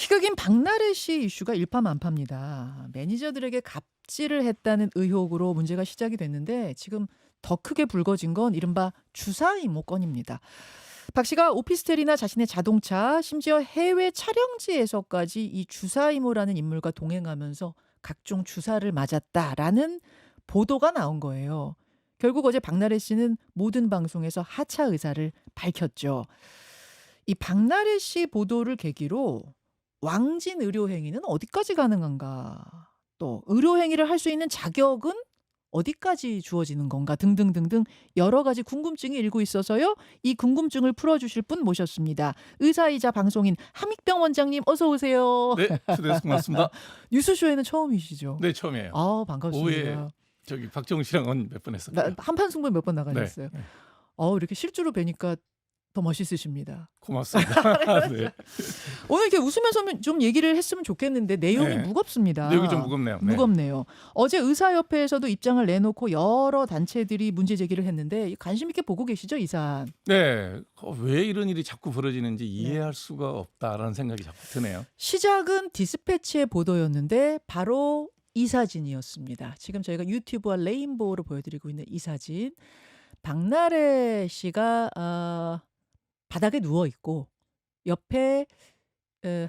희극인 박나래 씨 이슈가 일파만파입니다. 매니저들에게 갑질을 했다는 의혹으로 문제가 시작이 됐는데 지금 더 크게 불거진 건 이른바 주사 이모 건입니다. 박 씨가 오피스텔이나 자신의 자동차, 심지어 해외 촬영지에서까지 이 주사 이모라는 인물과 동행하면서 각종 주사를 맞았다라는 보도가 나온 거예요. 결국 어제 박나래 씨는 모든 방송에서 하차 의사를 밝혔죠. 이 박나래 씨 보도를 계기로 왕진 의료행위는 어디까지 가능한가? 또 의료행위를 할 수 있는 자격은 어디까지 주어지는 건가? 등등등등 여러 가지 궁금증이 일고 있어서요. 이 궁금증을 풀어주실 분 모셨습니다. 의사이자 방송인 함익병 원장님 어서 오세요. 네, 초대해서 고맙습니다. 뉴스쇼에는 처음이시죠? 네, 처음이에요. 아 오후에 반갑습니다. 저기 박정우 씨랑은 몇 번 했었고요. 한판 승부 몇 번 네, 나가셨어요. 네, 이렇게 실제로 뵈니까 더 멋있으십니다. 고맙습니다. 네. 오늘 이렇게 웃으면서 좀 얘기를 했으면 좋겠는데 내용이 네. 무겁습니다. 내용이 좀 무겁네요. 네. 무겁네요. 어제 의사협회에서도 입장을 내놓고 여러 단체들이 문제 제기를 했는데 관심 있게 보고 계시죠, 이 사안? 네, 왜 이런 일이 자꾸 벌어지는지 네. 이해할 수가 없다라는 생각이 자꾸 드네요. 시작은 디스패치의 보도였는데 바로 이 사진이었습니다. 지금 저희가 유튜브와 레인보우로 보여드리고 있는 이 사진. 박나래 씨가 바닥에 누워 있고 옆에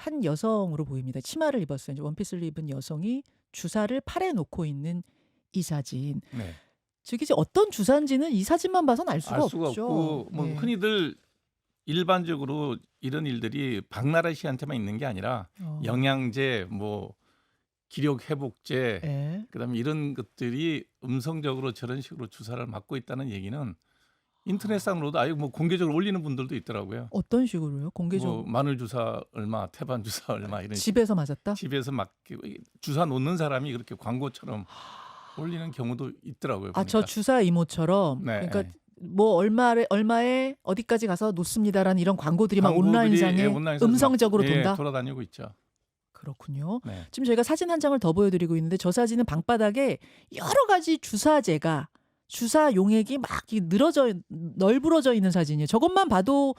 한 여성으로 보입니다. 치마를 입었어요. 이제 원피스를 입은 여성이 주사를 팔에 놓고 있는 이 사진. 네. 즉 이제 어떤 주사인지는 이 사진만 봐서는 알 수가 알 수가 없죠. 없고 뭐 예. 흔히들 일반적으로 이런 일들이 박나래 씨한테만 있는 게 아니라 영양제, 뭐 기력 회복제, 예. 그다음에 이런 것들이 음성적으로 저런 식으로 주사를 맞고 있다는 얘기는 인터넷상으로도 아예 뭐 공개적으로 올리는 분들도 있더라고요. 어떤 식으로요? 공개적으로? 뭐 마늘 주사 얼마, 태반 주사 얼마 이런 집에서 맞았다? 집에서 막 주사 놓는 사람이 그렇게 광고처럼 올리는 경우도 있더라고요. 저 보니까. 주사 이모처럼 네, 그러니까 네. 뭐 얼마에 어디까지 가서 놓습니다라는 이런 광고들이 막 광고들이, 온라인상에 온라인에서 음성적으로 막, 돈다? 돌아다니고 있죠. 그렇군요. 네. 지금 저희가 사진 한 장을 더 보여드리고 있는데 저 사진은 방바닥에 여러 가지 주사제가 주사 용액이 막 널브러져 있는 사진이에요. 저것만 봐도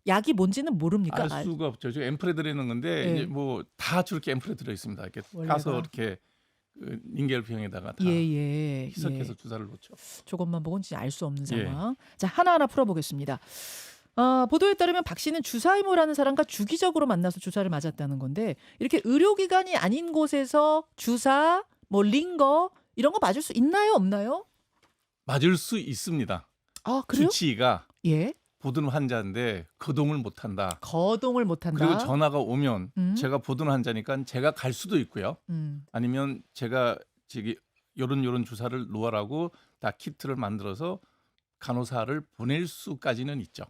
약이 뭔지는 모릅니까? 알 수가 없죠. 지금 앰플에 들어있는 건데 예. 이제 뭐 다 저렇게 앰플에 들어 있습니다. 이렇게 원래가. 가서 이렇게 그 닌겔병에다가 다 예. 희석해서 주사를 놓죠. 저것만 보고는 진짜 알 수 없는 예. 상황. 자, 하나하나 풀어보겠습니다. 보도에 따르면 박 씨는 주사이모라는 사람과 주기적으로 만나서 주사를 맞았다는 건데 이렇게 의료기관이 아닌 곳에서 주사, 뭐 링거 이런 거 맞을 수 있나요, 없나요? 맞을 수 있습니다. 아, 그래요? 주치의가 예. 보던 환자인데 거동을 못한다. 거동을 못한다. 그리고 전화가 오면 제가 보던 환자니까 제가 갈 수도 있고요. 아니면 제가 저기 요런 주사를 놓으라고 다 키트를 만들어서 간호사를 보낼 수까지는 있죠.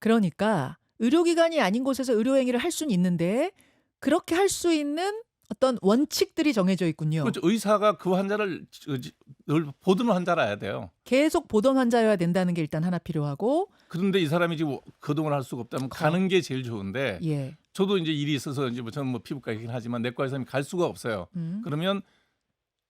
그러니까 의료기관이 아닌 곳에서 의료행위를 할 수는 있는데 그렇게 할 수 있는 어떤 원칙들이 정해져 있군요. 그렇죠. 의사가 그 환자를 늘 보던 환자라야 돼요. 계속 보던 환자여야 된다는 게 일단 하나 필요하고. 그런데 이 사람이 지금 거동을 할 수가 없다면 가는 게 제일 좋은데 예. 저도 이제 일이 있어서 이제 저는 뭐 피부과이긴 하지만 내과 의사님 갈 수가 없어요. 그러면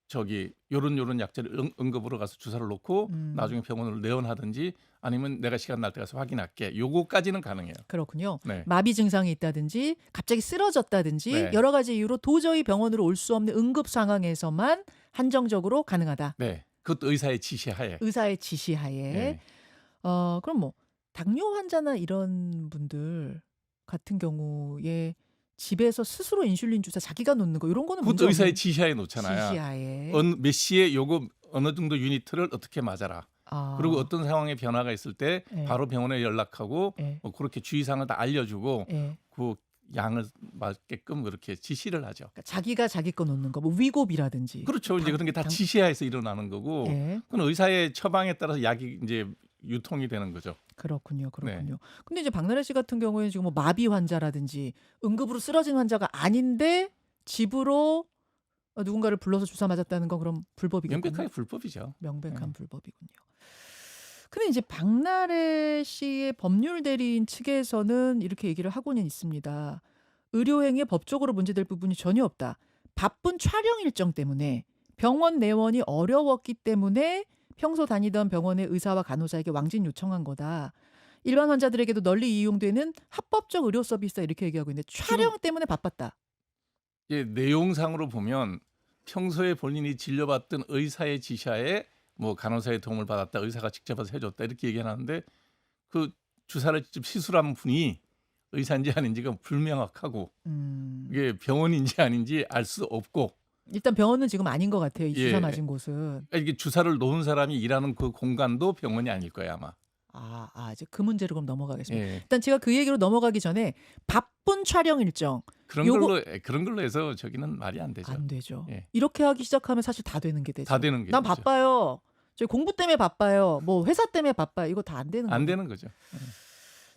저기 요런 약제를 응급으로 가서 주사를 놓고 나중에 병원으로 내원하든지 아니면 내가 시간 날 때 가서 확인할게. 요거까지는 가능해요. 그렇군요. 네. 마비 증상이 있다든지 갑자기 쓰러졌다든지 네. 여러 가지 이유로 도저히 병원으로 올 수 없는 응급 상황에서만 한정적으로 가능하다. 네. 그것도 의사의 지시하에. 의사의 지시하에. 네. 그럼 뭐 당뇨 환자나 이런 분들 같은 경우에 집에서 스스로 인슐린 주사 자기가 놓는 거 이런 거는 문제 그것도 의사의 없는 지시하에 놓잖아요. 지시하에. 몇 시에 요거 어느 정도 유니트를 어떻게 맞아라. 그리고 어떤 상황에 변화가 있을 때 예. 바로 병원에 연락하고 예. 뭐 그렇게 주의사항을 다 알려주고 예. 그 양을 맞게끔 그렇게 지시를 하죠. 그러니까 자기가 자기 거 놓는 거, 뭐 위고비라든지. 그렇죠. 이제 그런 게 다 지시하에서 일어나는 거고 예. 그건 의사의 처방에 따라서 약이 이제 유통이 되는 거죠. 그렇군요. 네. 근데 이제 박나래 씨 같은 경우에는 지금 뭐 마비 환자라든지 응급으로 쓰러진 환자가 아닌데 집으로 누군가를 불러서 주사 맞았다는 건 그럼 불법이겠군요. 명백하게 불법이죠. 명백한 불법이군요. 근데 이제 박나래 씨의 법률 대리인 측에서는 이렇게 얘기를 하고는 있습니다. 의료행위에 법적으로 문제될 부분이 전혀 없다. 바쁜 촬영 일정 때문에 병원 내원이 어려웠기 때문에 평소 다니던 병원의 의사와 간호사에게 왕진 요청한 거다. 일반 환자들에게도 널리 이용되는 합법적 의료 서비스다 이렇게 얘기하고 있는데 촬영 때문에 바빴다. 예, 내용상으로 보면 평소에 본인이 진료받던 의사의 지시하에 뭐 간호사의 도움을 받았다, 의사가 직접 와서 해줬다 이렇게 얘기하는데 그 주사를 직접 시술한 분이 의사인지 아닌지가 불명확하고 이게 병원인지 아닌지 알 수 없고 일단 병원은 지금 아닌 것 같아요. 이 주사 예, 맞은 곳은. 그러니까 이게 주사를 놓은 사람이 일하는 그 공간도 병원이 아닐 거예요 아마. 이제 그 문제로 그럼 넘어가겠습니다. 예, 일단 제가 그 얘기로 넘어가기 전에 바쁜 촬영 일정 요거 그런 걸로 해서 저기는 말이 안 되죠. 안 되죠. 예, 이렇게 하기 시작하면 사실 다 되는 게 되죠. 다 되는 게 난 되죠. 바빠요. 저희 공부 때문에 바빠요. 뭐 회사 때문에 바빠요. 이거 다 안 되는 안 거예요. 되는 거죠.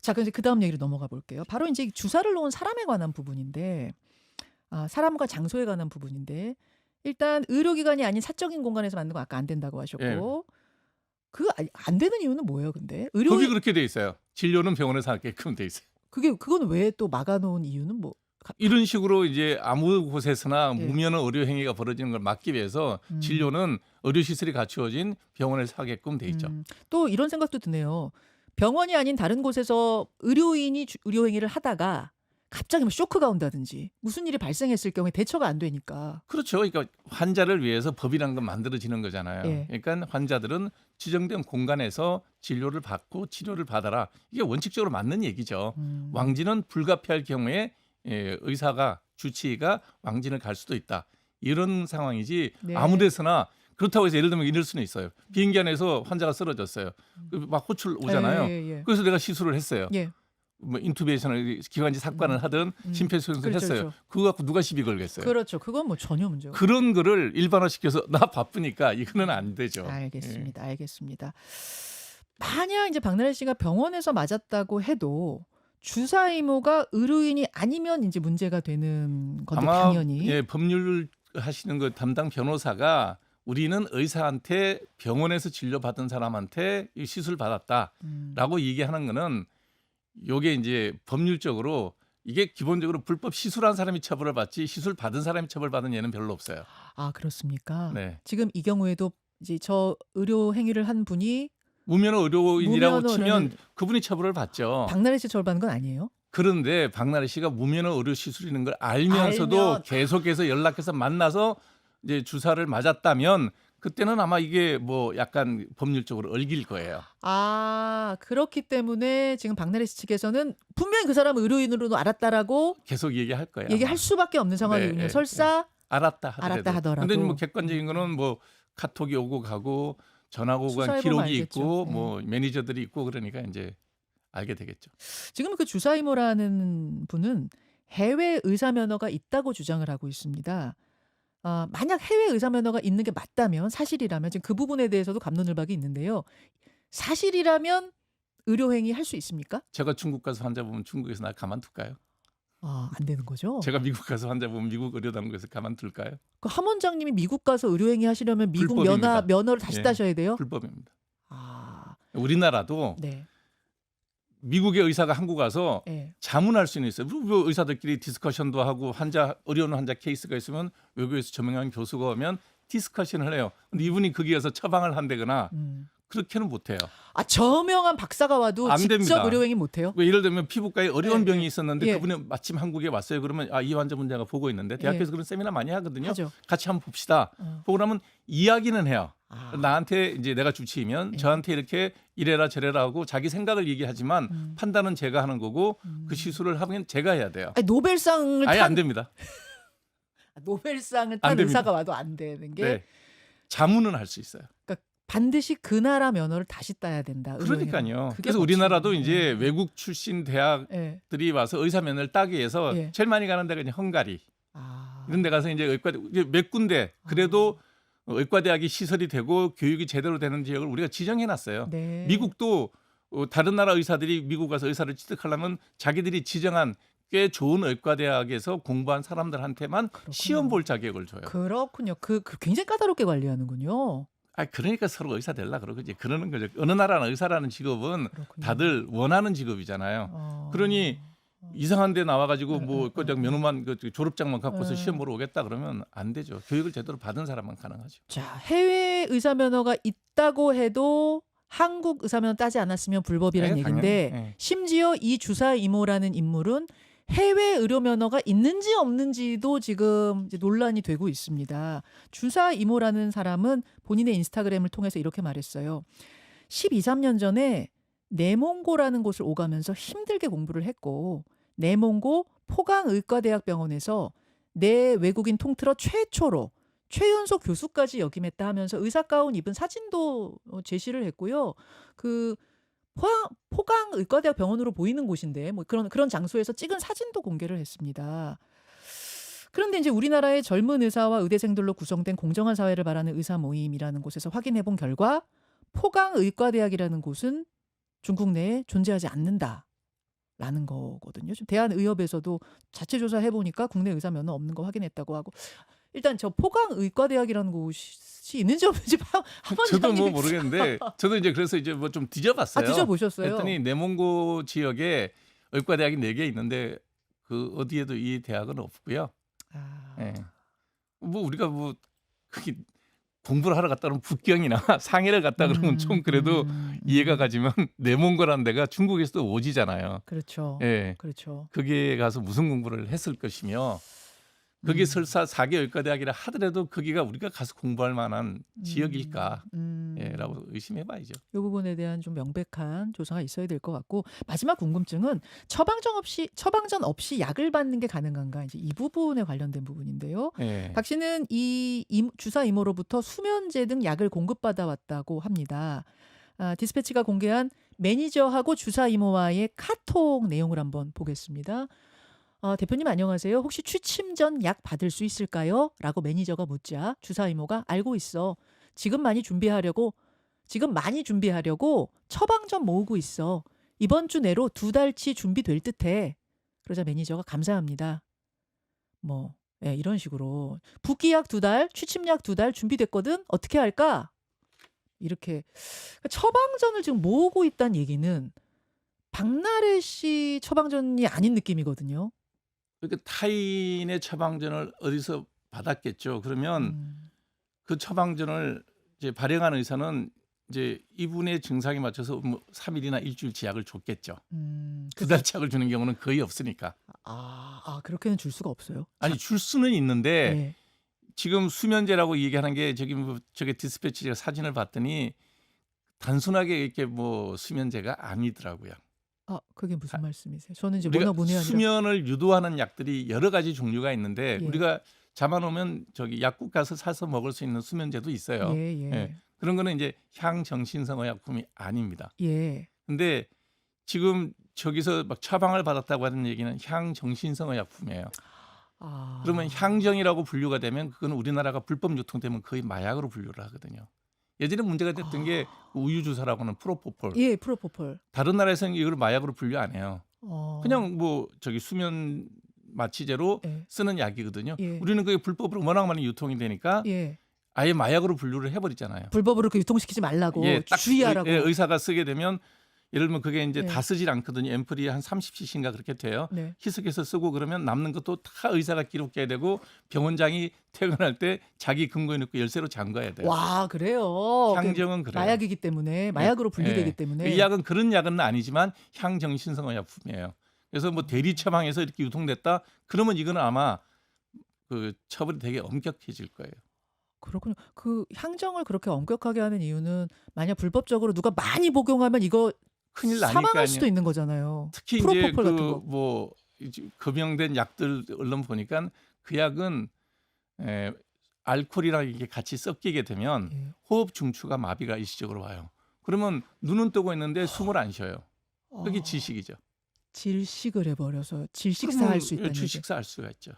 자, 그럼 이제 그다음 얘기로 넘어가 볼게요. 바로 이제 주사를 놓은 사람에 관한 부분인데 사람과 장소에 관한 부분인데 일단 의료기관이 아닌 사적인 공간에서 만든 거 아까 안 된다고 하셨고 그 안 되는 이유는 뭐예요, 근데? 거기 그렇게 돼 있어요. 진료는 병원에서 하게끔 돼 있어요. 그건 왜 또 막아놓은 이유는 뭐? 이런 식으로 이제 아무 곳에서나 예. 무면허 의료 행위가 벌어지는 걸 막기 위해서 진료는 의료 시설이 갖추어진 병원에서 하게끔 돼 있죠. 또 이런 생각도 드네요. 병원이 아닌 다른 곳에서 의료인이 의료 행위를 하다가 갑자기 뭐 쇼크가 온다든지 무슨 일이 발생했을 경우에 대처가 안 되니까. 그렇죠. 그러니까 환자를 위해서 법이란 건 만들어지는 거잖아요. 예. 그러니까 환자들은 지정된 공간에서 진료를 받고 치료를 받아라. 이게 원칙적으로 맞는 얘기죠. 왕진은 불가피할 경우에 의사가 주치의가 왕진을 갈 수도 있다. 이런 상황이지 네. 아무 데서나 그렇다고 해서 예를 들면 이럴 수는 있어요. 비행기 안에서 환자가 쓰러졌어요. 막 호출 오잖아요. 예. 그래서 내가 시술을 했어요. 예. 뭐 인투베이션을 기관지 삭관을 하든 심폐소생술을 그렇죠, 했어요. 그렇죠. 그거 갖고 누가 시비 걸겠어요. 그렇죠. 그건 뭐 전혀 문제가 없어요. 그런 거를 일반화시켜서 나 바쁘니까 이거는 안 되죠. 알겠습니다. 알겠습니다. 만약 이제 박나래 씨가 병원에서 맞았다고 해도 주사 의무가 의료인이 아니면 이제 문제가 되는 건데 아마 당연히. 법률 하시는 그 담당 변호사가 우리는 의사한테 병원에서 진료받은 사람한테 이 시술 받았다라고 얘기하는 거는 요게 이제 법률적으로 이게 기본적으로 불법 시술한 사람이 처벌을 받지 시술 받은 사람이 처벌받은 예는 별로 없어요. 그렇습니까? 네. 지금 이 경우에도 이제 저 의료 행위를 한 분이 무면허 의료인이라고 무면허 치면 그분이 처벌을 받죠. 박나래 씨 처벌받는 건 아니에요? 그런데 박나래 씨가 무면허 의료 시술이는 걸 알면서도 알면. 계속해서 연락해서 만나서 이제 주사를 맞았다면 그때는 아마 이게 뭐 약간 법률적으로 얽일 거예요. 그렇기 때문에 지금 박나래 씨 측에서는 분명히 그 사람 의료인으로도 알았다라고 계속 얘기할 거예요. 얘기할 수밖에 없는 상황이군요. 네, 설사 알았다 하더라도. 근데 뭐 객관적인 거는 뭐 카톡이 오고 가고 전화가 오고 간 수사해보면 기록이 알겠죠. 있고 네. 뭐 매니저들이 있고 그러니까 이제 알게 되겠죠. 지금 그 주사 의무라는 분은 해외 의사 면허가 있다고 주장을 하고 있습니다. 만약 해외 의사 면허가 있는 게 맞다면 사실이라면 지금 그 부분에 대해서도 갑론을박이 있는데요. 사실이라면 의료행위 할 수 있습니까? 제가 중국 가서 환자 보면 중국에서 나 가만둘까요? 안 되는 거죠. 제가 미국 가서 환자 보면 미국 의료당국에서 가만둘까요? 그 함 원장님이 미국 가서 의료행위 하시려면 미국 불법입니다. 면허를 다시 예. 따셔야 돼요? 불법입니다. 우리나라도 우리나라도 네. 미국의 의사가 한국 와서 네. 자문할 수는 있어요. 뭐 의사들끼리 디스커션도 하고 어려운 환자 케이스가 있으면 외국에서 저명한 교수가 오면 디스커션을 해요. 근데 이분이 거기에서 처방을 한다거나 그렇게는 못해요. 저명한 박사가 와도 안 직접 됩니다. 의료행위 못해요? 예를 들면 피부과에 어려운 네, 병이 있었는데 예. 그분이 마침 한국에 왔어요. 그러면 이 환자 문제가 보고 있는데 대학교에서 그런 세미나 많이 하거든요. 하죠. 같이 한번 봅시다. 보고 나면 이야기는 해요. 나한테 이제 내가 주치의면 예. 저한테 이렇게 이래라 저래라 하고 자기 생각을 얘기하지만 판단은 제가 하는 거고 그 시술을 하면 제가 해야 돼요. 노벨상을 아예 탄 안 됩니다. 노벨상을 안 탄 됩니다. 의사가 와도 안 되는 게 네. 자문은 할 수 있어요. 반드시 그 나라 면허를 다시 따야 된다. 그러니까요. 그게 그래서 우리나라도 법칙이에요. 이제 외국 출신 대학들이 와서 의사 면허를 따기 위해서 예. 제일 많이 가는 데가 이제 헝가리 아. 이런 데 가서 이제 몇 군데 그래도 의과대학이 시설이 되고 교육이 제대로 되는 지역을 우리가 지정해 놨어요. 네. 미국도 다른 나라 의사들이 미국 가서 의사를 취득하려면 자기들이 지정한 꽤 좋은 의과대학에서 공부한 사람들한테만 시험 볼 자격을 줘요. 그렇군요. 그 굉장히 까다롭게 관리하는군요. 그러니까 서로 의사 되려 그러고 이제 그러는 거죠. 어느 나라나 의사라는 직업은 그렇군요. 다들 원하는 직업이잖아요. 그러니 이상한 데 나와가지고 뭐 의과대학 면허만 졸업장만 갖고서 시험 보러 오겠다 그러면 안 되죠. 교육을 제대로 받은 사람만 가능하죠. 자, 해외 의사 면허가 있다고 해도 한국 의사면 따지 않았으면 불법이라는 예, 당연히. 얘긴데 예. 심지어 이 주사 이모라는 인물은 해외 의료 면허가 있는지 없는지도 지금 이제 논란이 되고 있습니다. 주사 이모라는 사람은 본인의 인스타그램을 통해서 이렇게 말했어요. 12, 13년 전에 내몽고라는 곳을 오가면서 힘들게 공부를 했고 내몽고 포강의과대학병원에서 내 외국인 통틀어 최초로 최연소 교수까지 역임했다 하면서 의사 가운 입은 사진도 제시를 했고요. 그 포강의과대학 병원으로 보이는 곳인데 뭐 그런 장소에서 찍은 사진도 공개를 했습니다. 그런데 이제 우리나라의 젊은 의사와 의대생들로 구성된 공정한 사회를 바라는 의사 모임이라는 곳에서 확인해 본 결과 포강의과대학이라는 곳은 중국 내에 존재하지 않는다라는 거거든요. 지금 대한의협에서도 자체 조사해 보니까 국내 의사 면허 없는 거 확인했다고 하고 일단 저 포강의과대학이라는 곳이 있는지 없는지 한번 저도 뭐 모르겠는데 저도 이제 그래서 이제 뭐 좀 뒤져봤어요. 뒤져보셨어요? 그랬더니 내몽고 지역에 의과대학이 4개 있는데 그 어디에도 이 대학은 없고요. 아, 예. 뭐 우리가 뭐 그게 공부를 하러 갔다 그러면 북경이나 상해를 갔다 그러면 좀 그래도 이해가 가지만 내몽고라는 데가 중국에서도 오지잖아요. 그렇죠. 예. 그렇죠. 거기에 가서 무슨 공부를 했을 것이며 거기 설사 4개 의과대학이라 하더라도 거기가 우리가 가서 공부할 만한 지역일까? 라고 의심해 봐야죠. 이 부분에 대한 좀 명백한 조사가 있어야 될 것 같고 마지막 궁금증은 처방전 없이 약을 받는 게 가능한가 이제 이 부분에 관련된 부분인데요. 예. 박 씨는 이 주사 이모로부터 수면제 등 약을 공급받아 왔다고 합니다. 디스패치가 공개한 매니저하고 주사 이모와의 카톡 내용을 한번 보겠습니다. 대표님 안녕하세요. 혹시 취침 전 약 받을 수 있을까요? 라고 매니저가 묻자 주사 이모가 알고 있어. 지금 많이 준비하려고 처방전 모으고 있어. 이번 주 내로 2달치 준비될 듯해. 그러자 매니저가 감사합니다. 뭐 이런 식으로 붓기약 2달, 취침약 2달 준비됐거든. 어떻게 할까? 이렇게 처방전을 지금 모으고 있다는 얘기는 박나래 씨 처방전이 아닌 느낌이거든요. 그러니까 타인의 처방전을 어디서 받았겠죠. 그러면 그 처방전을 이제 발행한 의사는 이제 이분의 증상에 맞춰서 뭐 3일이나 일주일치 약을 줬겠죠. 2달치 약을 주는 경우는 거의 없으니까. 그렇게는 줄 수가 없어요. 아니 줄 수는 있는데 네. 지금 수면제라고 얘기하는 게 저게 디스패치가 사진을 봤더니 단순하게 이렇게 뭐 수면제가 아니더라고요. 그게 무슨 말씀이세요? 저는 이제 우리가 문의 아니라 수면을 유도하는 약들이 여러 가지 종류가 있는데 예. 우리가 잡아놓으면 저기 약국 가서 사서 먹을 수 있는 수면제도 있어요. 예. 그런 거는 이제 향정신성의약품이 아닙니다. 예. 근데 지금 저기서 막 처방을 받았다고 하는 얘기는 향정신성의약품이에요. 그러면 향정이라고 분류가 되면 그건 우리나라가 불법 유통되면 거의 마약으로 분류를 하거든요. 예전에 문제가 됐던 게 우유 주사라고 하는 프로포폴. 예, 프로포폴. 다른 나라에서는 이걸 마약으로 분류 안 해요. 그냥 뭐 저기 수면 마취제로 예. 쓰는 약이거든요. 예. 우리는 그게 불법으로 워낙 많이 유통이 되니까 예. 아예 마약으로 분류를 해버리잖아요. 불법으로 그 유통시키지 말라고 딱 주의하라고. 의사가 쓰게 되면 예를 들면 그게 이제 예. 다 쓰질 않거든요. 앰플이 한 30cc인가 그렇게 돼요. 네. 희석해서 쓰고 그러면 남는 것도 다 의사가 기록해야 되고 병원장이 퇴근할 때 자기 금고에 넣고 열쇠로 잠가야 돼요. 와, 그래요. 향정은 그래요. 마약이기 때문에 마약으로 분류되기 때문에 이 약은 그런 약은 아니지만 향정신성의약품이에요. 그래서 뭐 대리 처방해서 이렇게 유통됐다. 그러면 이거는 아마 그 처벌이 되게 엄격해질 거예요. 그렇군요. 그 향정을 그렇게 엄격하게 하는 이유는 만약 불법적으로 누가 많이 복용하면 이거 큰일 사망할 나니까요. 수도 있는 거잖아요. 특히 이제 프로포폴 같은 거. 그뭐 검영된 약들 언론 보니까 그 약은 알코올이랑 이게 같이 섞이게 되면 예. 호흡 중추가 마비가 일시적으로 와요. 그러면 눈은 뜨고 있는데 숨을 안 쉬어요. 그게 질식이죠. 질식을 해버려서 질식사할 수 있다는 얘기. 질식사할 수가 있죠.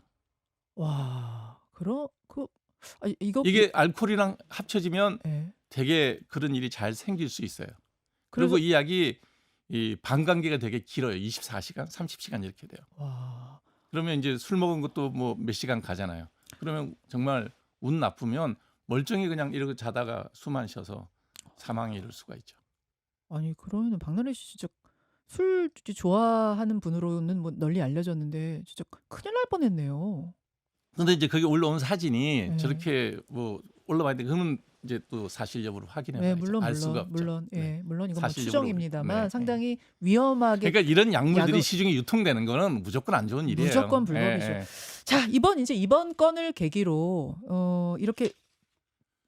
와, 이게 알코올이랑 합쳐지면 예. 되게 그런 일이 잘 생길 수 있어요. 그래서 그리고 이 약이 이 반감기가 되게 길어요. 24시간, 30시간 이렇게 돼요. 와, 그러면 이제 술 먹은 것도 뭐 몇 시간 가잖아요. 그러면 정말 운 나쁘면 멀쩡히 그냥 이러고 자다가 숨 안 쉬어서 사망에 이를 수가 있죠. 아니 그러면 박나래 씨 진짜 술 좋아하는 분으로는 뭐 널리 알려졌는데 진짜 큰일 날 뻔했네요. 근데 이제 거기 올라온 사진이 네. 저렇게 뭐 올라와야 돼. 그러면 이제 또 사실 여부를 확인해 네, 봐야죠. 물론 알 수가 없죠. 물론 네. 예, 물론 이건 뭐 사실 여부를 추정입니다만 네. 상당히 위험하게 그러니까 이런 약물들이 약을 시중에 유통되는 거는 무조건 안 좋은 일이에요. 무조건 불법이죠. 예, 예. 자, 이번 건을 계기로 이렇게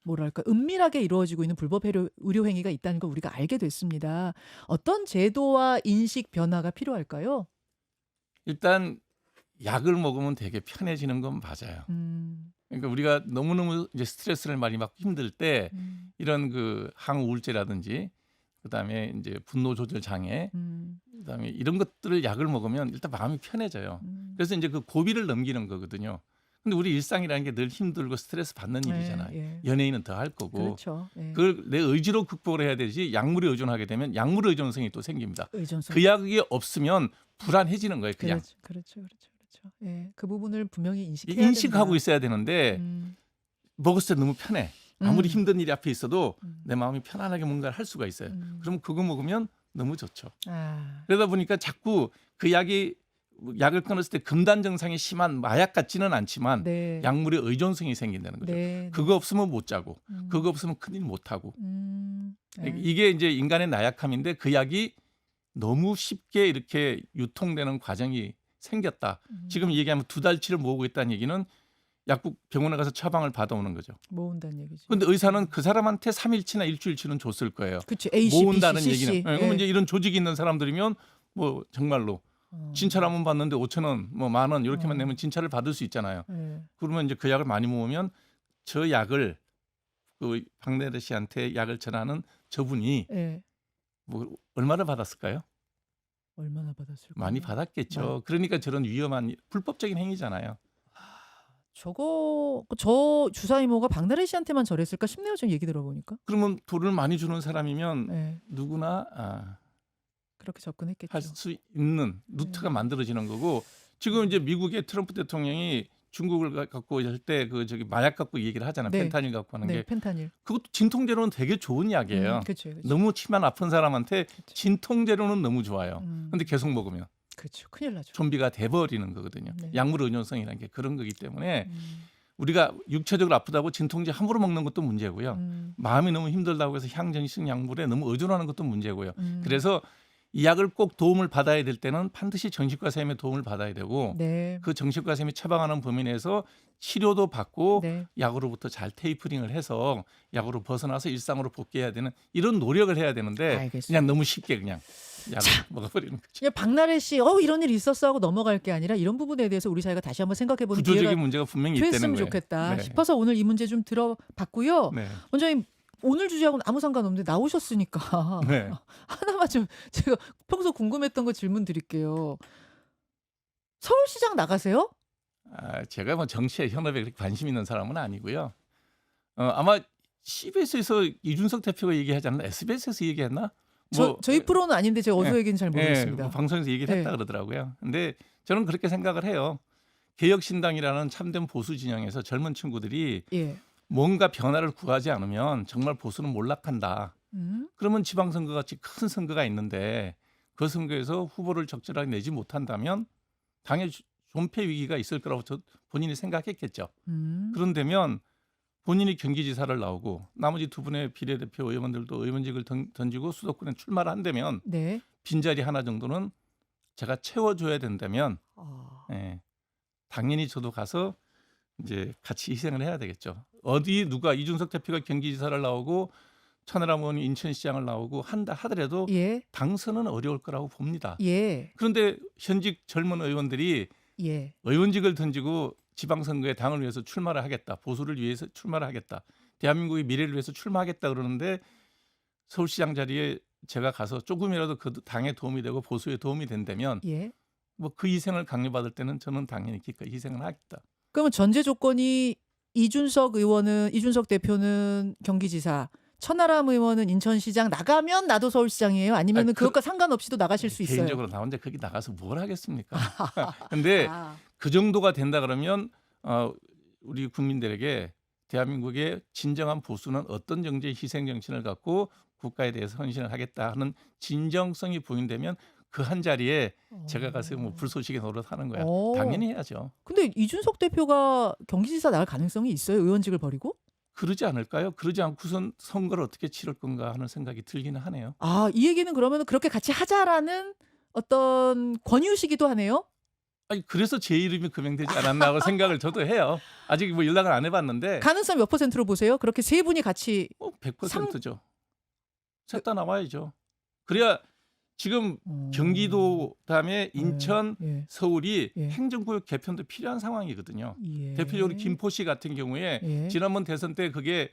뭐랄까 은밀하게 이루어지고 있는 불법 의료 행위가 있다는 걸 우리가 알게 됐습니다. 어떤 제도와 인식 변화가 필요할까요? 일단 약을 먹으면 되게 편해지는 건 맞아요. 그러니까 우리가 너무너무 이제 스트레스를 많이 받고 힘들 때 음, 이런 그 항우울제라든지 그다음에 이제 분노 조절 장애 음, 그다음에 이런 것들을 약을 먹으면 일단 마음이 편해져요. 그래서 이제 그 고비를 넘기는 거거든요. 근데 우리 일상이라는 게 늘 힘들고 스트레스 받는 예, 일이잖아요. 예. 연예인은 더 할 거고. 그렇죠. 예. 그걸 내 의지로 극복을 해야 되지 약물에 의존하게 되면 약물 의존성이 또 생깁니다. 의존성. 그 약이 없으면 불안해지는 거예요. 그냥 그렇죠. 예, 그 부분을 분명히 인식해야 인식하고 된다. 있어야 되는데 음, 먹었을 때 너무 편해. 아무리 음, 힘든 일이 앞에 있어도 음, 내 마음이 편안하게 뭔가를 할 수가 있어요. 음. 그럼 그거 먹으면 너무 좋죠. 아, 그러다 보니까 자꾸 그 약이 약을 끊었을 때 금단 증상이 심한 마약 같지는 않지만 네, 약물의 의존성이 생긴다는 거죠. 네, 그거 없으면 못 자고 음, 그거 없으면 큰일 못 하고 예. 이게 이제 인간의 나약함인데 그 약이 너무 쉽게 이렇게 유통되는 과정이 생겼다. 지금 얘기하면 2달치를 모으고 있다는 얘기는 약국 병원에 가서 처방을 받아오는 거죠. 모은다는 얘기죠. 그런데 의사는 그 사람한테 3일치나 일주일치는 줬을 거예요. 그렇죠. A, C, B, 모은다는 C, C, 얘기는. C. 그러면 이제 이런 조직이 있는 사람들이면 뭐 정말로 진찰 한번 받는데 5,000원, 뭐 10,000원 이렇게만 내면 진찰을 받을 수 있잖아요. 예. 그러면 이제 그 약을 많이 모으면 저 약을 그 박내래 씨한테 약을 전하는 저분이 예. 뭐 얼마나 받았을까요? 얼마나 받았을까요? 많이 받았겠죠. 그러니까 저런 위험한 불법적인 행위잖아요. 저 주사 이모가 박나래 씨한테만 저랬을까 싶네요. 지금 얘기 들어보니까. 그러면 돈을 많이 주는 사람이면 예. 누구나 그렇게 접근했겠죠. 할 수 있는 루트가 만들어지는 거고 지금 이제 미국의 트럼프 대통령이 중국을 갖고 할 때 그 저기 마약 갖고 얘기를 하잖아요. 네. 펜타닐 갖고 하는 네, 게 펜타닐. 그것도 진통제로는 되게 좋은 약이에요. 그렇죠. 너무 치만 아픈 사람한테 그쵸. 진통제로는 너무 좋아요. 음, 근데 계속 먹으면 그렇죠. 큰일 나죠. 좀비가 돼버리는 거거든요. 네. 약물 의존성이라는 게 그런 거기 때문에 음, 우리가 육체적으로 아프다고 진통제 함부로 먹는 것도 문제고요. 음, 마음이 너무 힘들다고 해서 향정신성 약물에 너무 의존하는 것도 문제고요. 음. 그래서 이 약을 꼭 도움을 받아야 될 때는 반드시 정신과 선생님의 도움을 받아야 되고 네. 그 정신과 선생님이 처방하는 범위 내에서 치료도 받고 네. 약으로부터 잘 테이퍼링을 해서 약으로 벗어나서 일상으로 복귀해야 되는 이런 노력을 해야 되는데 알겠습니다. 그냥 너무 쉽게 그냥 약을 먹어버리는 거죠. 그냥 박나래 씨, 이런 일이 있었어 하고 넘어갈 게 아니라 이런 부분에 대해서 우리 사회가 다시 한번 생각해보는 기회가 구조적인 문제가 분명히 있다는 됐으면 거예요. 좋겠다 네. 싶어서 오늘 이 문제 좀 들어봤고요. 네. 원장님 오늘 주제하고는 아무 상관없는데 나오셨으니까 네. 하나만 좀 제가 평소 궁금했던 거 질문 드릴게요. 서울시장 나가세요? 제가 뭐 정치에 현업에 그렇게 관심 있는 사람은 아니고요. 아마 CBS에서 이준석 대표가 얘기하지 않나? SBS에서 얘기했나? 저희 프로는 아닌데 제가 어디서 예, 얘기인지 잘 모르겠습니다. 뭐 방송에서 얘기를 했다 네. 그러더라고요. 근데 저는 그렇게 생각을 해요. 개혁신당이라는 참된 보수 진영에서 젊은 친구들이 예. 뭔가 변화를 구하지 않으면 정말 보수는 몰락한다. 음? 그러면 지방선거 같이 큰 선거가 있는데 그 선거에서 후보를 적절하게 내지 못한다면 당의 존폐 위기가 있을 거라고 본인이 생각했겠죠. 그런데면 본인이 경기지사를 나오고 나머지 두 분의 비례대표 의원들도 의원직을 던지고 수도권에 출마를 한다면 네. 빈자리 하나 정도는 제가 채워줘야 된다면 예, 당연히 저도 가서 이제 같이 희생을 해야 되겠죠. 어디 누가 이준석 대표가 경기지사를 나오고 천하람 의원이 인천시장을 나오고 한다 하더라도 예. 당선은 어려울 거라고 봅니다. 예. 그런데 현직 젊은 의원들이 예. 의원직을 던지고 지방선거에 당을 위해서 출마를 하겠다. 보수를 위해서 출마를 하겠다. 대한민국의 미래를 위해서 출마하겠다 그러는데 서울시장 자리에 제가 가서 조금이라도 그 당에 도움이 되고 보수에 도움이 된다면 예. 뭐 그 희생을 강요받을 때는 저는 당연히 기꺼이 희생을 하겠다. 그러면 전제 조건이 이준석 대표는 경기지사, 천하람 의원은 인천시장 나가면 나도 서울시장이에요? 아니면은 그것과 상관없이도 나가실 수 있어요? 개인적으로 나 혼자 거기 나가서 뭘 하겠습니까? 근데 아, 그 정도가 된다 그러면 우리 국민들에게 대한민국의 진정한 보수는 어떤 정치의 희생 정신을 갖고 국가에 대해서 헌신을 하겠다 하는 진정성이 보인다면 그 한 자리에 제가 가서 뭐 불쏘시개 노릇하는 거야. 당연히 해야죠. 근데 이준석 대표가 경기지사 나갈 가능성이 있어요? 의원직을 버리고? 그러지 않을까요? 그러지 않고선 선거를 어떻게 치를 건가 하는 생각이 들기는 하네요. 아, 이 얘기는 그러면 그렇게 같이 하자라는 어떤 권유시기도 하네요. 아니 그래서 제 이름이 금행되지 않았나 고 생각을 저도 해요. 아직 뭐 연락을 안 해봤는데 가능성 몇 %로 보세요? 그렇게 세 분이 같이 100%죠. 셋 다 나와야죠. 그래야 지금 어. 경기도 그다음에 인천, 예. 서울이 예. 행정구역 개편도 필요한 상황이거든요. 예. 대표적으로 김포시 같은 경우에 예. 지난번 대선 때 그게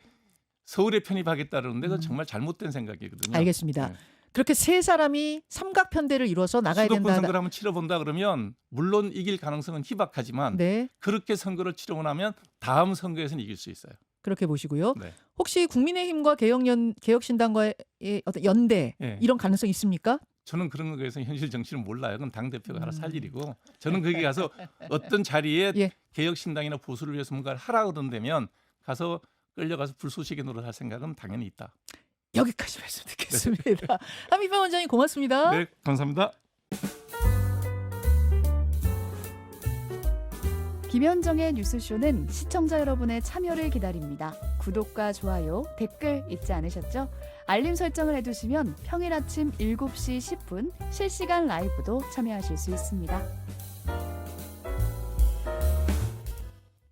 서울에 편입하겠다는데 그건 정말 잘못된 생각이거든요. 알겠습니다. 네. 그렇게 세 사람이 삼각편대를 이뤄서 나가야 수도권 된다. 선거를 한번 치러본다 그러면 물론 이길 가능성은 희박하지만 네, 그렇게 선거를 치르고 나면 다음 선거에서는 이길 수 있어요. 그렇게 보시고요. 네. 혹시 국민의힘과 개혁신당과의 어떤 연대 예. 이런 가능성 있습니까? 저는 그런 거에 대해서 현실 정치는 몰라요. 그건 당 대표가 알아서 할 일이고 저는 거기 가서 어떤 자리에 예. 개혁신당이나 보수를 위해서 뭔가를 하라 그런다면 가서 끌려가서 불쏘시개 노릇할 생각은 당연히 있다. 여기까지 말씀 듣겠습니다. 한미평 원장님 고맙습니다. 네, 감사합니다. 김현정의 뉴스쇼는 시청자 여러분의 참여를 기다립니다. 구독과 좋아요, 댓글 잊지 않으셨죠? 알림 설정을 해두시면 평일 아침 7시 10분 실시간 라이브도 참여하실 수 있습니다.